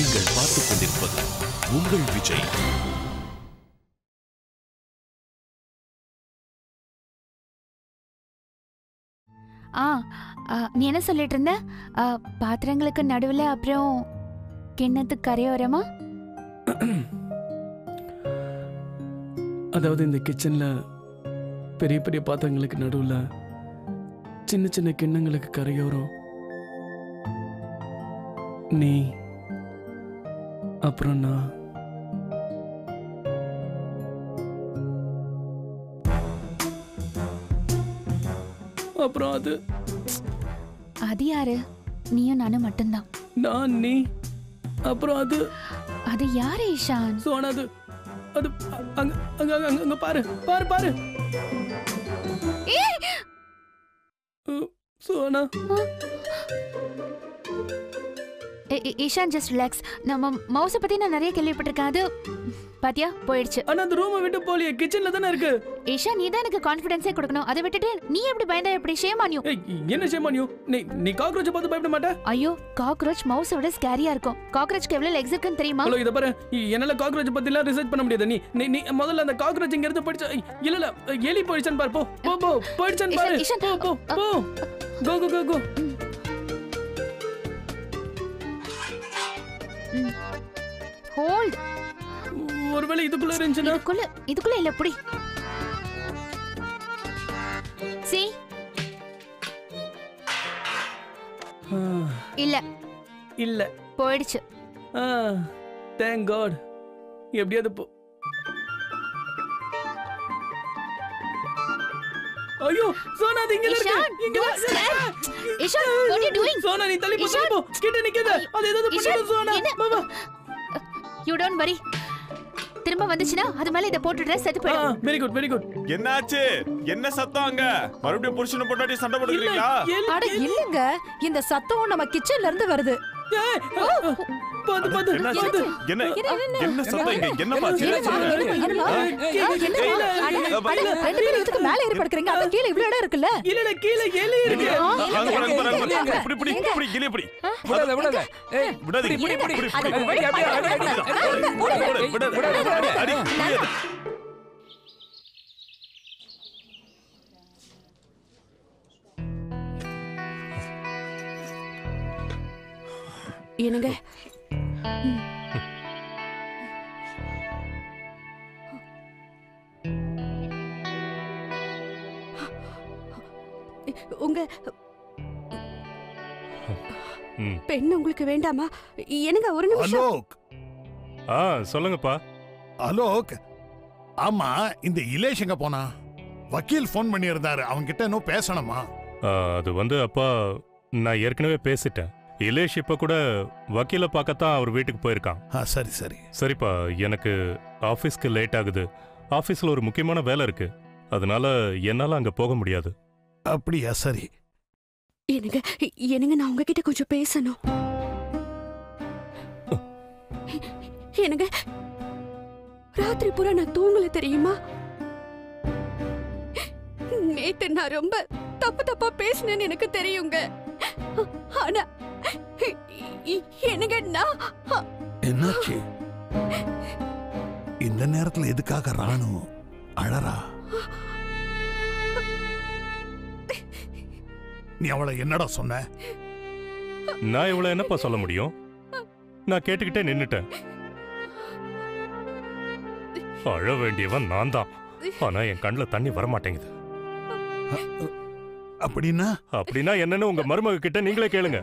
நீங்கள் பார்த்துக் கொண்டிருப்பது உங்கள் விஜய். நீ என்ன சொல்லிட்டு இருந்த? பாத்திரங்களுக்கு நடுவுல அப்புறம் கிண்ணத்துக்கு கரையோரமா? அதாவது இந்த கிச்சன்ல பெரிய பெரிய பாத்திரங்களுக்கு நடுவுல சின்ன சின்ன கிண்ணங்களுக்கு கரையோரம் நீ, அப்புறம் நான். அப்புறம் அது யாரு? நீயும் நானும் மட்டும்தான். நான், நீ, அப்புறம் அது யாரு ஈஷான்? சோனா. அது அங்க அங்க அங்க பாரு பாரு பாரு. சோனா. Ishaan just relax. நம்ம மவுஸை பத்தி நான் நிறைய கேள்விப்பட்டிருக்கேன். அது பாத்தியா போயிடுச்சு. ஆனா அந்த ரூமை விட்டு போலியே, கிச்சன்ல தானே இருக்கு. ஈஷான், நீ தான் எனக்கு கான்ஃபிடன்ஸே கொடுக்கணும். அதை விட்டுட்டு நீ எப்படி பயந்தா எப்படி? Shame on you. என்ன ஷேம் ஆன் யூ? நீ காக்ரோச் பார்த்து பயப்பட மாட்டே? ஐயோ, காக்ரோச் மவுஸை விட ஸ்கேரியா இருக்கும். காக்ரோச்க்கு எவ்வளவு லெக்ஸ் இருக்குன்னு தெரியுமா? ஹலோ, இத பாரு. என்னால காக்ரோச் பத்தி எல்லாம் ரிசர்ச் பண்ண முடியாது. நீ முதல்ல அந்த காக்ரோச் இங்க இருந்து போயிடுச்சு. இல்ல எலி போயிடுச்சுன்னு பாரு. போ போயிடுச்சுன்னு பாரு. போ கோ கோ கோ கோ. ஹோல்ட். ஒருவேளை இதுக்குள்ள இருந்துச்சுனா? இதுக்குள்ள இல்ல, புடி. சி இல்ல போயிடுச்சு. Thank God. எப்படியாவது போ. ஐயோ சோனா, அது இங்க இருக்கு. Ishaan, what are you doing? Sona, நீ தள்ளி போ. கிட்ட நிக்காத. அது ஏதாவது பண்ணிடு சோனா. மாமா, you don't worry. திரும்ப வந்துச்சுனா அது மேல இத போட்டுடுற, செத்து போய்டும். Very good very good. என்னாச்சு? என்ன சத்தம் அங்க? மறுபடியும் புருஷனை பொண்டாட்டி சண்டை போடுறீங்களா? அட இல்லங்க, இந்த சத்தம் நம்ம கிச்சன்ல இருந்து வருது. பாத்து என்ன சத்தம் இங்க? என்னமா ரெண்டு பேரும் இதுக்கு மேல ஏறி படுக்கறீங்க. அத கீழ இவ்ளோ இடம் இருக்குல்ல? இல்ல கீழ எலி இருக்கு. இப்படி கிளி இப்படி விடாத. ஏய் விடாதீங்க. இப்படி என்னங்க உங்க பெண் உங்களுக்கு வேண்டாமா? எனக்கு ஒரு நிமிஷம். அலோக். சொல்லுங்கப்பா. அலோக், ஆமா இந்த இலேஷ் எங்க போனா? வக்கீல் போன் பண்ணி இருந்தாரு, அவங்க கிட்ட இன்னும் பேசணுமா? அது அப்பா, நான் ஏற்கனவே பேசிட்டேன். இலேஷ் இப்ப கூட வக்கீல பார்க்கத்தான் அவர் வீட்டுக்கு போயிருக்கான். சரி சரி சரிப்பா, எனக்கு ஆபீஸ்க்கு லேட் ஆகுது. ஆபீஸ்ல ஒரு முக்கியமான வேலை இருக்கு, அதனால என்னால அங்க போக முடியாது. அப்படியா? சரி. என்னங்க நான் உங்ககிட்ட கொஞ்சம் பேசணும். என்னங்க ராத்திரி பூரா நான் தூங்கல தெரியுமா? நேத்து நான் ரொம்ப தப்பா பேசினேன்னு எனக்கு தெரியுங்க. ஆனா என்னங்க என்னாச்சு? இந்த நேரத்துல எதுக்காக ராணு அழறா? நீ அவளை என்னடா சொன்ன? நான் இவளை என்னப்பா சொல்ல முடியும்? நான் கேட்டுக்கிட்டே நின்னுட்டேன். அழ வேண்டியவன் நான் தான், ஆனா என் கண்ணுல தண்ணி வரமாட்டேங்குது. அப்படின்னா என்னன்னு உங்க மருமக கிட்ட நீங்களே கேளுங்க.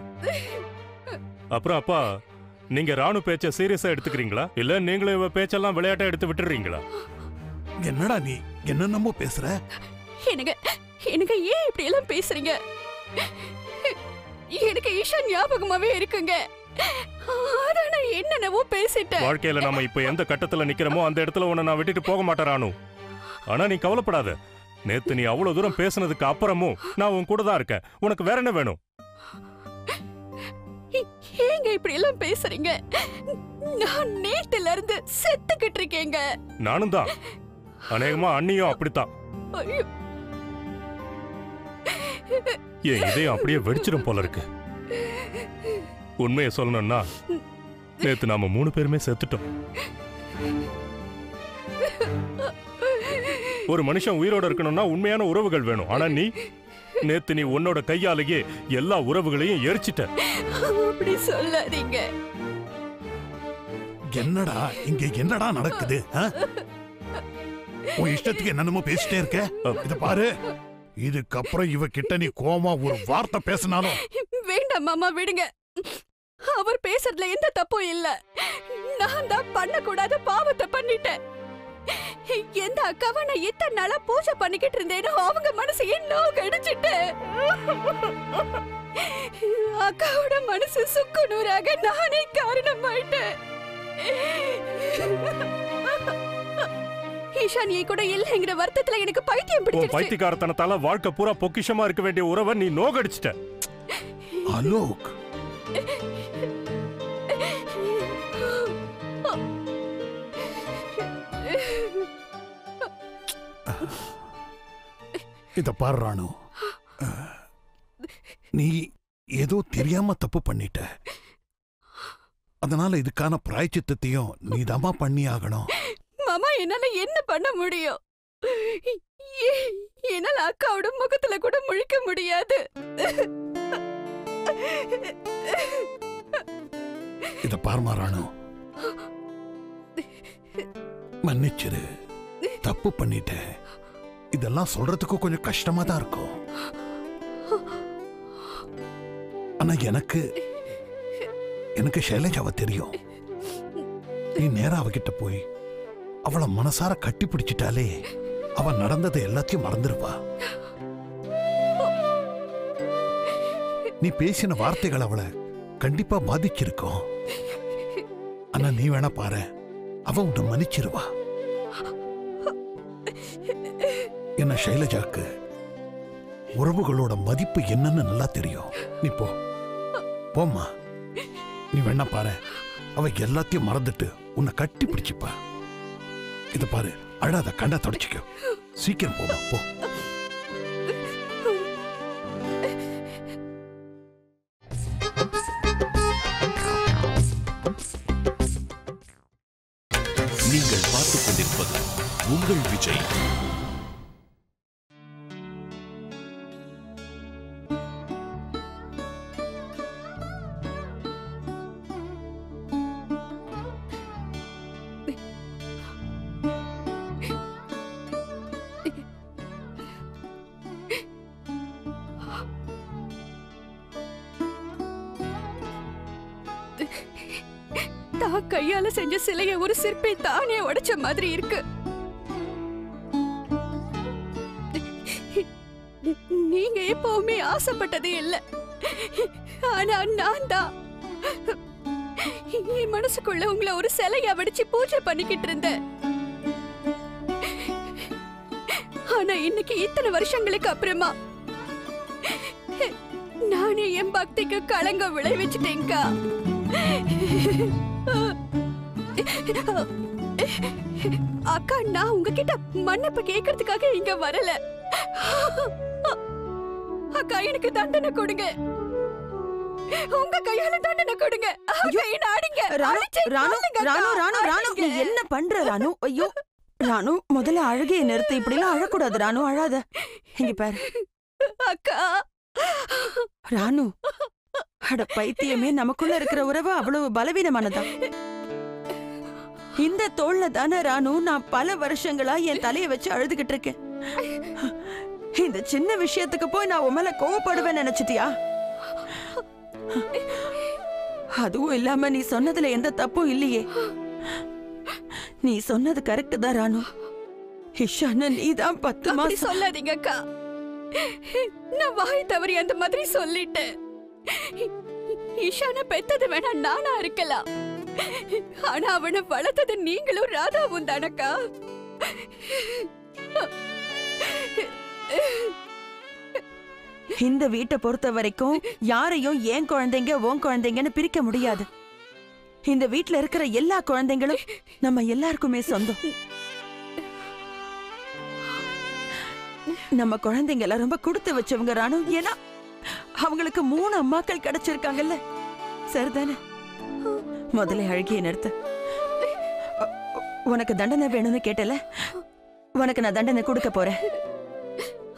அப்புறம் அப்பா, நீங்க ராணு பேச்ச சீரியஸா எடுத்துக்கிறீங்களா, இல்ல நீங்களும் இவ பேச்செல்லாம் விளையாட்டா எடுத்து விட்டுறீங்களா? என்னடா நீ என்னென்னமோ பேசுற? எனக்கு ஏன் இப்படி எல்லாம் பேசுறீங்க? எனக்கு ஈஷான் ஞாபகமாவே இருக்குங்க. நான் என்னென்னவோ பேசிட்டேன். வாழ்க்கையில நம்ம இப்ப எந்த கட்டத்துல நிக்கிறோமோ அந்த இடத்துல உன்னை நான் விட்டுட்டு போக மாட்டேன் ராணு. ஆனா நீ கவலைப்படாத. நேத்து நீ அவ்வளவு தூரம் பேசினதுக்கு அப்புறமும் நான் உன் கூட தான் இருக்கேன். உனக்கு வேற என்ன வேணும்? ஏங்க இப்படி எல்லாம் பேசுறீங்க? நான் நேத்துல இருந்து செத்துக்கிட்டு இருக்கேங்க. நானும் தான். அநேகமா அண்ணியும் அப்படித்தான். என் இதயம் அப்படியே வெடிச்சிடும் போல இருக்கு. உண்மையை சொல்லணும்னா நேத்து நாம 3 பேருமே செத்துட்டோம். ஒரு மனுஷன் உயிரோட இருக்கணும்னா உண்மையான உறவுகள் வேணும். ஆனா நேத்து நீ உன்னோட கையாலேயே எல்லா உறவுகளையும் எரிச்சிட்ட. அப்படி சொல்லாதீங்க. என்னடா இங்க என்னடா நடக்குது? உன் இஷ்டத்துக்கு என்னென்னமோ பேசிட்டே இருக்க. இத பாரு, இதுக்கப்புறம் இவ கிட்ட நீ கோமா ஒரு வார்த்தை பேசினாலும். வேண்டாம் மாமா, விடுங்க. அவர் பேசுறதுல எந்த தப்பும் இல்ல. நான் தான் பண்ணக்கூடாத பாவத்தை பண்ணிட்டேன். எந்த அக்காவை நான் இத்தனை நாளா பூஜை பண்ணிக்கிட்டு இருந்தேனோ அவங்க மனசு இன்னும் கடிச்சிட்டேன். அக்காவோட மனசு சுக்குநூறாக நானே காரணமாயிட்டேன். ஈஷானியை கூட இல்லைங்கிற வருத்தத்துல எனக்கு பைத்தியம் பிடிச்சிருச்சு. பைத்தியக்காரத்தனத்தால வாழ்க்கை பூரா பொக்கிஷமா இருக்க வேண்டிய உறவை நீ நோகடிச்சிட்ட. அலோக், இத பாரு ராணு, நீ ஏதோ தெரியாம தப்பு பண்ணிட்ட. அதனால இதுக்கான பிராயச்சித்தத்தையும் நீதாமா பண்ணி ஆகணும். மாமா, என்னால என்ன பண்ண முடியும்? என்னால அக்காவோட முகத்துல கூட முழிக்க முடியாது. இத பாருமா ராணு, மன்னிச்சிரு, தப்பு பண்ணிட்ட. இதெல்லாம் சொல்றதுக்கு கொஞ்சம் கஷ்டமா தான் இருக்கும். ஆனா எனக்கு ஷைலஜாவை தெரியும். நீ நேரா அவகிட்ட போய் அவளை மனசார கட்டி பிடிச்சிட்டாலே அவ நடந்ததை எல்லாத்தையும் மறந்துருவா. நீ பேசின வார்த்தைகள் அவளை கண்டிப்பா பாதிச்சிருக்கும். ஆனா நீ வேணா பாரு, அவ உன்னை மன்னிச்சிருவா. என்ன ஷைலஜாக்கு உறவுகளோட மதிப்பு என்னன்னு நல்லா தெரியும். நீ போம்மா, நீ வேணா பாரு, அவ எல்லாத்தையும் மறந்துட்டு உன்னை கட்டி பிடிச்சுப்பா. இத பாரு, அழாத, கண்ணை தொடச்சிக்கோ. சீக்கிரம் போமா, போ. நீங்கள் பார்த்துக் கொண்டிருப்பது உங்கள் விஜய். தான் கையால செஞ்ச சிலைய ஒரு சிற்பி தானே உடைச்ச மாதிரி இருக்கு. நீங்க எப்பவுமே ஆசைப்பட்டதே இல்ல. ஆனா நான் தான் என் மனசுக்குள்ள உங்களை ஒரு சிலையா வடிச்சு பூஜை பண்ணிக்கிட்டு இருந்தேன். ஆனா இன்னைக்கு இத்தனை வருஷங்களுக்கு அப்புறமா நானே என் பக்திக்கு களங்கம் விளைவிச்சிட்டேங்கா. அக்கா, நான் உங்ககிட்ட மன்னிப்பு கேட்கறதுக்காக இங்க வரல. அக்கா, எனக்கு தண்டனை கொடுங்க. உங்க கையால தண்டனை கொடுங்க. நீ என்ன பண்ற ராணு? ஐயோ ராணு, முதல்ல அழகைய நிறுத்து. இப்படி எல்லாம் அழக்கூடாது ராணு, அழாத. இங்க பாரு அக்கா. ராணு, அட பைத்தியமே, நமக்குள்ள இருக்கிற உறவு அவ்வளவு பலவீனமானதா? இந்த தோல்ல தானே ராணு நான் பல வருஷங்களா என் தலையை வச்சு அழுதுகிட்டு இருக்கேன். இந்த சின்ன விஷயத்துக்கு போய் நான் உன் மேல கோவப்படுவேன் நினைச்சிட்டியா? அதுவும் இல்லாம நீ சொன்னதுல எந்த தப்பும் இல்லையே. நீ சொன்னது கரெக்ட் தான் ராணு. இஷான நீதான் 10 மாசம். சொல்லாதீங்க அக்கா, நான் வாய் தவறி அந்த மாதிரி சொல்லிட்டேன். ஈஷான பெத்தது வேணா நானா இருக்கலாம், ஆனா அவனை வளர்த்தது நீங்களும் ராதாவும் தானக்கா. இந்த வீட்டை பொறுத்த வரைக்கும் யாரையும் ஏன் குழந்தைங்க உன் குழந்தைங்கன்னு பிரிக்க முடியாது. இந்த வீட்டுல இருக்கிற எல்லா குழந்தைங்களும் நம்ம எல்லாருக்குமே சொந்தம். நம்ம குழந்தைங்க எல்லாம் ரொம்ப கொடுத்து வச்சவங்க ராணு. ஏன்னா அவங்களுக்கு 3 அம்மாக்கள் கிடைச்சிருக்காங்கல்ல, சரிதானே? முதல்ல அழுகிய நிறுத்து. உனக்கு தண்டனை வேணும்னு கேட்டல, உனக்கு நான் தண்டனை கொடுக்க போறேன்.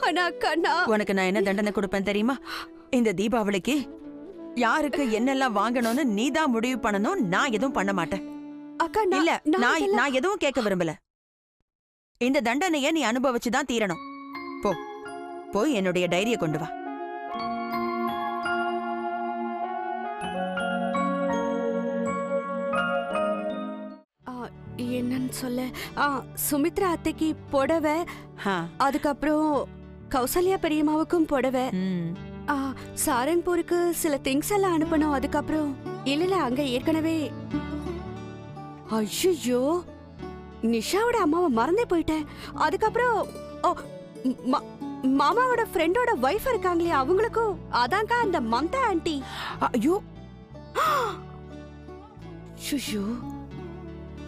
ஆனா கண்ணா, உனக்கு நான் என்ன தண்டனை கொடுப்பேன் தெரியுமா? இந்த தீபாவளிக்கு யாருக்கு என்னெல்லாம் வாங்கணும்னு நீதான் முடிவு பண்ணணும். நான் எதுவும் பண்ண மாட்டேன். அக்கா இல்ல, நான் நான் எதுவும் கேட்க விரும்பல. இந்த தண்டனைய நீ அனுபவிச்சுதான் தீரணும். போ, போய் என்னுடைய டைரிய கொண்டு வா. என்னன்னு சொல்ல, சுமித்ரா அத்தைக்கு புடவை, அதுக்கப்புறம் கௌசல்யா பெரியம்மாவுக்கும் புடவை, சாரன்பூருக்கு சில திங்ஸ் எல்லாம் அனுப்பணும். அதுக்கப்புறம் இல்ல அங்க ஏற்கனவே. ஐயோ, நிஷாவோட அம்மாவை மறந்தே போயிட்டேன். அதுக்கப்புறம் மாமாவோட ஃப்ரெண்டோட வைஃப் இருக்காங்களே, அவங்களுக்கும். அதாங்க அந்த மம்தா ஆண்டி. ஐயோ, ஐயோ,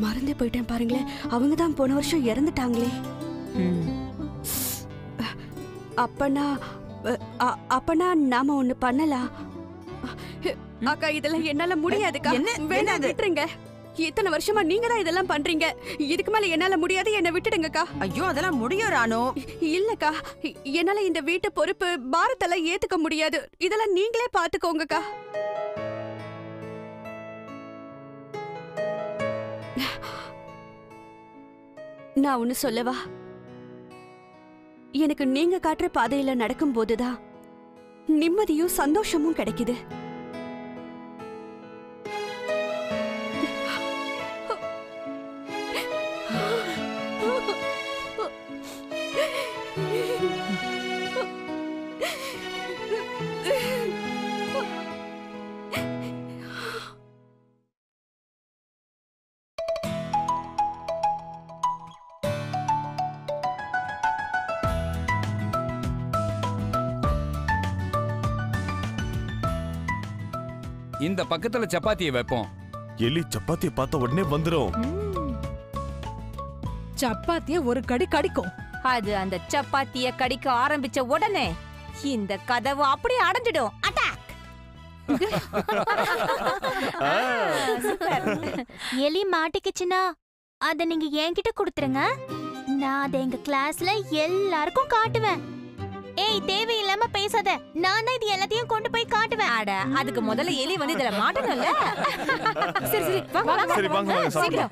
மறந்தே போயிட்டேன் பாருங்களேன். அவங்க தான் போன வருஷம் இறந்துட்டாங்களே. அப்பனா நாம ஒண்ணு பண்ணலாம். அக்கா, இதெல்லாம் என்னால முடியாதுக்கா. வேணா விட்டுருங்க. இத்தனை வருஷமா நீங்க தான் இதெல்லாம் பண்றீங்க. இதுக்கு மேல என்னால முடியாது, என்ன விட்டுடுங்கக்கா. ஐயோ, அதெல்லாம் முடியும் ராணு. இல்லக்கா, என்னால இந்த வீட்டு பொறுப்பு பாரத்தெல்லாம் ஏத்துக்க முடியாது. இதெல்லாம் நீங்களே பாத்துக்கோங்கக்கா. நான் ஒண்ணு சொல்லவா? எனக்கு நீங்க காட்டுற பாதையில நடக்கும் போதுதான் நிம்மதியும் சந்தோஷமும் கிடைக்குது. இந்த பக்கத்துல சப்பாத்தியை வைப்போம். எலி சப்பாத்தியை பார்த்த உடனே வந்துரும். சப்பாத்திய ஒரு கடி கடிக்கும். அது அந்த சப்பாத்திய கடிக்க ஆரம்பிச்ச உடனே இந்த கதவு அப்படியே அடைஞ்சிடும். அட்டாக்! எலி மாட்டிக்கிச்சுன்னா அத நீங்க என்கிட்ட கொடுத்துருங்க. நான் அதை எங்க கிளாஸ்ல எல்லாருக்கும் காட்டுவேன். ஏய், தேவையில்லாம பேசாத. நான் தான் இது எல்லாத்தையும் கொண்டு போய் காட்டுவேன். அட, அதுக்கு முதல்ல எலி வந்து இதுல மாட்டணும்ல. சரி சரி, வாங்க சரி, வாங்க வாங்க சீக்கிரம்.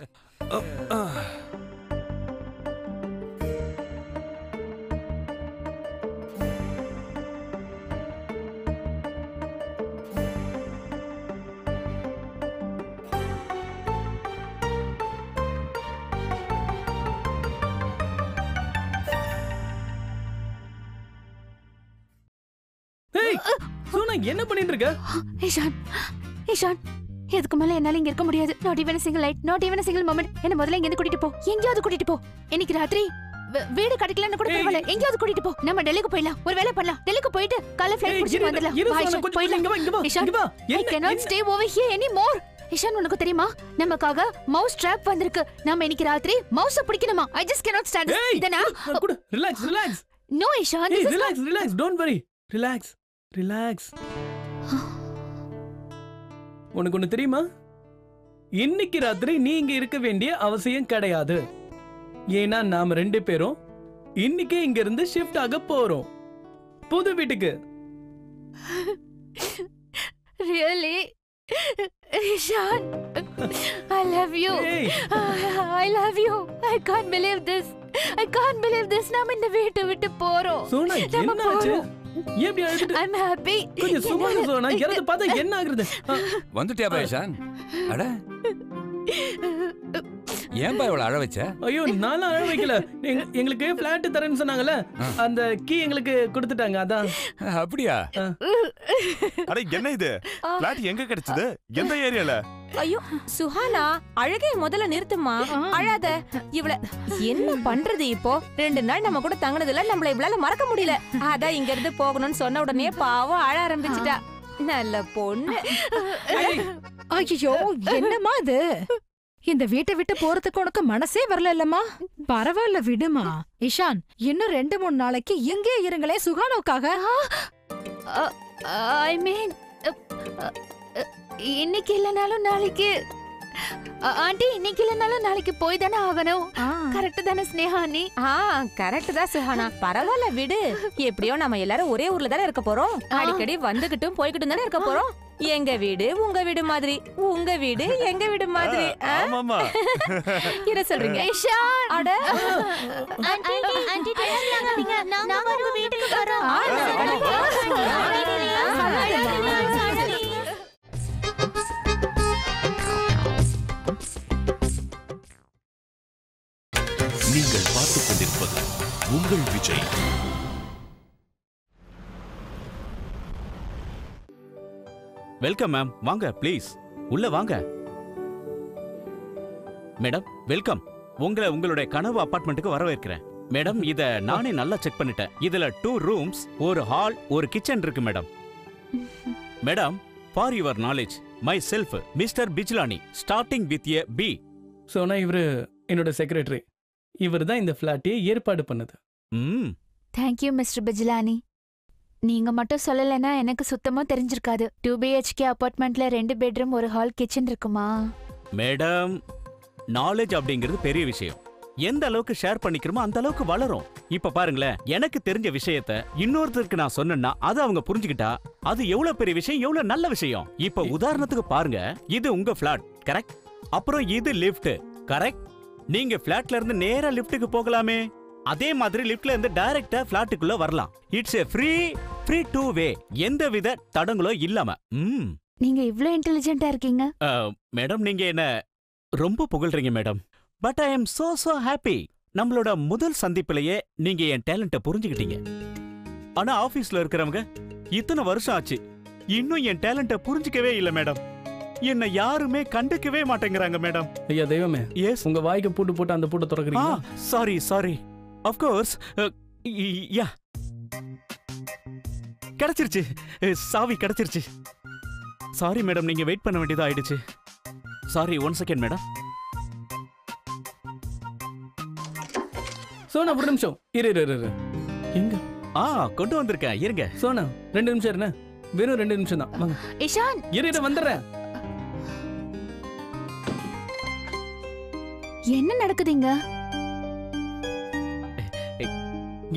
என்ன பண்ணிட்டு இருக்க? ஈஷான், இதுக்கு மேல என்னால இங்க இருக்க முடியாது. Not even single light, not even single moment. என்ன முதல்ல இங்க கூட்டிட்டு போ. எங்கயாவது கூட்டிட்டு போ. இன்னைக்கு ராத்திரி வீடு கிடைக்கலன்னு கூட பரவாயில்ல, எங்கயாவது கூட்டிட்டு போ. நம்ம டெல்லிக்கு போயிடலாம். ஒரு வேலை பண்ணலாம். டெல்லிக்கு போயிட்டு காலைல ஃளைட் பிடிச்சிட்டு வந்துடலாம். I cannot stay over here anymore. Ishaan, உனக்கு தெரியுமா, நமக்காக மவுஸ் ட்ராப் வந்திருக்கு. நாம இன்னைக்கு ராத்திரி மவுஸ பிடிக்கணுமா? I just cannot stand this. இதனா relax. No, Ishaan, this is relax. Don't worry. Relax. உனக்கு ஒண்ணு தெரியுமா? இன்னைக்கு ராத்திரி நீ இங்க இருக்க வேண்டிய அவசியம் கிடையாது. ஏன்னா நாம ரெண்டு பேரும் இன்னைக்கு இங்க இருந்து ஷிஃப்ட் ஆக போறோம் புது வீட்டுக்கு. Really? Ishan, I love you. I love you. I can't believe this. நாம இந்த வீட்டை விட்டு போறோம். சோனா, என்னாச்சு? ஏன் அழுது? I'm happy. கொஞ்சம் சும்மா சோனா, யாரது பார்த்தா என்ன ஆகுது? வந்துட்டியா பைஷான்? அட, ஏன்பா இவ்வளவு அழ வச்ச? ஐயோ, நான் அழ வைக்கல. எங்களுக்கு பிளாட் தரேன்னு சொன்னாங்கல்ல, அந்த கீ எங்களுக்கு கொடுத்துட்டாங்க. அதான். அப்படியா? அட, என்ன இது? பிளாட் எங்க கிடைச்சது? எந்த ஏரியால? ஐயோ சுஹானா, அழகே முதல்ல நிறுத்துமா. அழாத. இவள என்ன பண்றது இப்போ? 2 நாள் நம்ம கூட தங்கினதுல நம்மள இவளால மறக்க முடியல. அதான் இங்க இருந்து போகணும்னு சொன்ன உடனே பாவம் அழ ஆரம்பிச்சிட்டா. நல்ல பொண்ணு. ஐயோ, என்னமா இது? இந்த வீட்டை விட்டு போறதுக்கு உனக்கு மனசே வரல இல்லம்மா? பரவாயில்ல, விடுமா. இஷான், இன்னும் 2-3 நாளைக்கு இங்கே இருங்களே சுகானோக்காக. I mean, இன்னைக்கு இல்லனாலும் நாளைக்கு ஆண்டி இன்னைக்கு இல்லைனாலும் நாளைக்கு போய் தானே ஆகணும். கரெக்ட் தானே ஸ்னேகா அண்ணி? கரெக்ட் தான் சுஹானா. பரவாயில்ல விடு. எப்படியோ நம்ம எல்லாரும் ஒரே ஊர்ல தானே இருக்க போறோம். அடிக்கடி வந்துகிட்டும் போய்கிட்டும் தானே இருக்க போறோம். எங்க வீடு உங்க வீடு மாதிரி, உங்க வீடு எங்க வீடு மாதிரி. ஆமாமா. என்ன சொல்றீங்க? அட ஆண்டி நாங்க உங்க வீட்டுக்கு வரோம். நீங்கள் பார்த்துக் கொண்டிருப்பது உங்கள் விஜய். Welcome ma'am. வாங்க ப்ளீஸ் உள்ள வாங்க. Madam welcome. உங்களுடைய கனவு அபார்ட்மெண்ட்டுக்கு வரவேற்கிறேன். மேடம் இத நானே நல்லா செக் பண்ணிட்டேன். இதுல 2 ரூம்ஸ், ஒரு ஹால், ஒரு கிச்சன் இருக்கு madam. Madam for your knowledge, my self mister Bijlani, starting with A B. Sona இவரு என்னோட செக்ரட்டரி. இவர் தான் இந்த ஃபிளாட்டை ஏற்பாடு பண்ணது. Thank you mister Bijlani. நீங்க மட்டும் சொல்லலைன்னா எனக்கு சுத்தமா தெரிஞ்சிருக்காது. 2 BHK அபார்ட்மெண்ட்ல 2 பெட்ரூம், ஒரு ஹால், கிச்சன் இருக்குமா? மேடம் நாலேஜ் அப்படிங்கிறது பெரிய விஷயம். எந்த அளவுக்கு ஷேர் பண்ணிக்கிறோமோ அந்த அளவுக்கு வளரும். இப்ப பாருங்களேன், எனக்கு தெரிஞ்ச விஷயத்த இன்னொருத்தருக்கு நான் சொன்னேன்னா அது அவங்க புரிஞ்சுக்கிட்டா அது எவ்வளவு பெரிய விஷயம், எவ்வளவு நல்ல விஷயம். இப்ப உதாரணத்துக்கு பாருங்க, இது உங்க ஃபிளாட் கரெக்ட். அப்புறம் இது லிஃப்ட் கரெக்ட். நீங்க ஃபிளாட்ல இருந்து நேரா லிஃப்ட்டுக்கு போகலாமே. அதே மாதிரி லிஃப்ட்ல இருந்து டைரக்டா ஃபிளாட்டுக்குள்ள வரலாம். It's a free two way, எந்தவித தடங்களோ இல்லாம. நீங்க இவ்ளோ இன்டெலிஜென்ட்டா இருக்கீங்க. மேடம் நீங்க என்ன ரொம்ப புகழ்றீங்க madam. But I am so happy. நம்மளோட முதல் சந்திப்பிலேயே நீங்க என் டேலண்ட புரிஞ்சுக்கிட்டீங்க. ஆனா ஆபீஸ்ல இருக்கிறவங்க இத்தனை வருஷம் ஆச்சு, இன்னும் என் டேலண்ட புரிஞ்சுக்கவே இல்ல மேடம். என்ன யாருமே கண்டுக்கவே மாட்டேங்கிறாங்க மேடம். ஐயா தெய்வமே, எஸ் உங்க வாய்க்கு பூட்டு போட்டு அந்த பூட்டை திறக்கிறீங்க. Sorry of course. யா கிடைச்சிருச்சு, சாவி கிடைச்சிருச்சு. சாரி மேடம், நீங்க வெயிட் பண்ண வேண்டியதா ஆயிடுச்சு. Sorry, 1 second madam. சோனா ஒரு நிமிஷம் இரு. எங்க? கொண்டு வந்திருக்கேன், இருங்க. சோனா 2 நிமிஷம் இருங்க. வெறும் 2 நிமிஷம் தான். வாங்க. இஷான் இரு வந்துடுறேன். என்ன நடக்குதுங்க?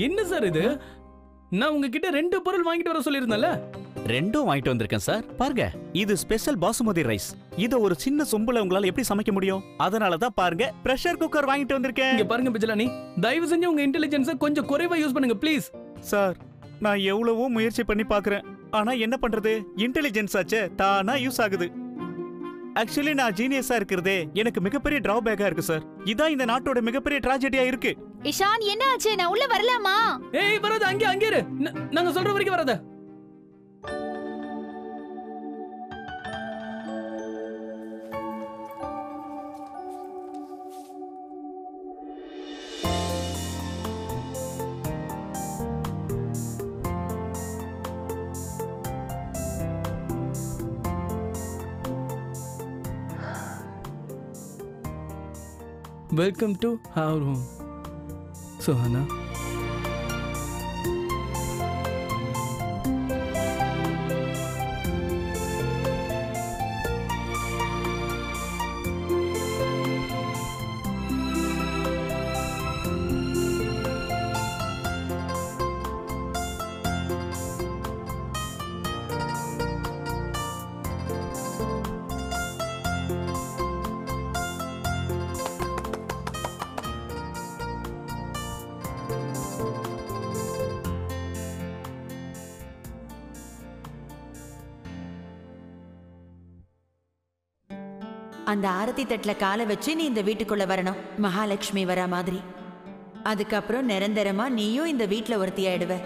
என்ன சார் இது? நான் உங்ககிட்ட 2 பொருள் வாங்கிட்டு வர சொல்லியிருந்தேன்ல. 2 வாங்கிட்டு வந்திருக்கேன் சார். பாருங்க, இது ஸ்பெஷல் பாசுமதி ரைஸ். இத ஒரு சின்ன சொம்புல உங்களால எப்படி சமைக்க முடியும்? அதனால தான் பாருங்க பிரஷர் குக்கர் வாங்கிட்டு வந்திருக்கேன். இங்க பாருங்க பிஜலானி, தயவு செஞ்சு உங்க இன்டெலிஜென்ஸை கொஞ்சம் குறைவா யூஸ் பண்ணுங்க ப்ளீஸ். சார் நான் எவ்வளவோ முயற்சி பண்ணி பாக்குறேன், ஆனா என்ன பண்றது, இன்டெலிஜென்ஸ் ஆச்சே தானா யூஸ் ஆகுது. ஆக்சுவலி நான் ஜீனியஸா இருக்கிறதே எனக்கு மிகப்பெரிய டிராபேக்கா இருக்கு சார். இதான் இந்த நாட்டோட மிகப்பெரிய ட்ராஜடியா இருக்கு. இஷான் என்ன ஆச்சு? நான் உள்ள வரலாமா? ஏய் வராத, அங்கே இரு. நாங்க சொல்ற வரைக்கும் வராத. Welcome to our home, Sohana. அந்த ஆரத்தி தட்டுல காலை வச்சு நீ இந்த வீட்டுக்குள்ள வரணும், மகாலட்சுமி வரா மாதிரி. அதுக்கப்புறம் நிரந்தரமா நீயும் இந்த வீட்டுல ஒருத்தியாயிடுவ.